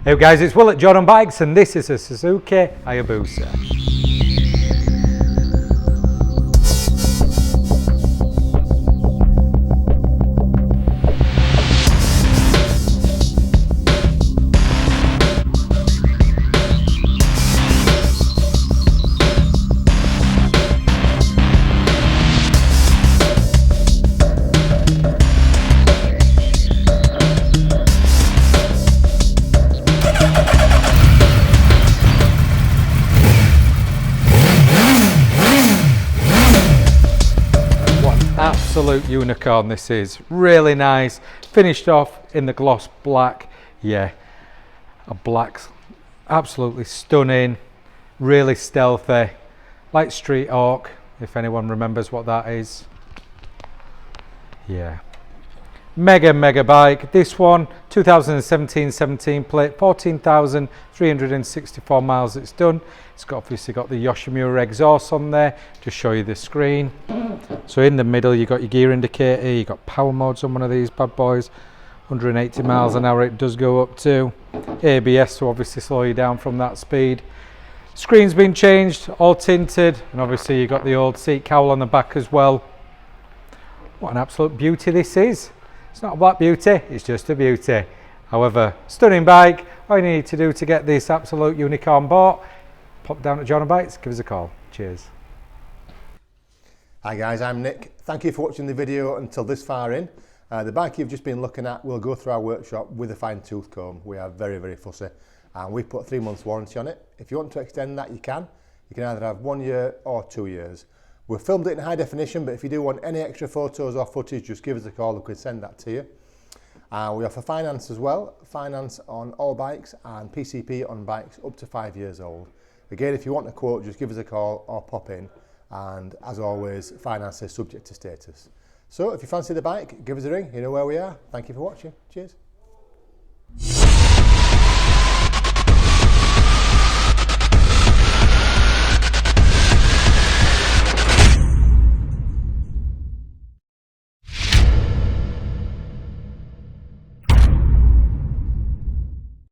Hey guys, it's Will at Jordan Bikes and this is a Suzuki Hayabusa. Absolute unicorn this is. Really nice, finished off in the gloss black. Yeah, a black, absolutely stunning, really stealthy, like Street Hawk, if anyone remembers what that is. Yeah, mega bike. This one 2017 plate, 14,364 miles it's done. It's obviously got the Yoshimura exhaust on there. Just show you the screen. So in the middle you got your gear indicator, you got power modes on one of these bad boys, 180 miles an hour it does go up to. ABS to obviously slow you down from that speed. Screen's been changed, all tinted, and obviously you got the old seat cowl on the back as well. What an absolute beauty this is. It's not a black beauty, it's just a beauty. However, stunning bike. All you need to do to get this absolute unicorn bought, pop down to Jordan Bikes, give us a call. Cheers. Hi guys, I'm Nick. Thank you for watching the video until this far in. The bike you've just been looking at will go through our workshop with a fine tooth comb. We are very fussy and we put 3 months warranty on it. If you want to extend that, you can. You can either have 1 year or 2 years. We've filmed it in high definition, but if you do want any extra photos or footage, just give us a call, we can send that to you. We offer finance as well, finance on all bikes and PCP on bikes up to 5 years old. Again, if you want a quote, just give us a call or pop in. And as always, finance is subject to status. So if you fancy the bike, give us a ring, you know where we are. Thank you for watching. Cheers.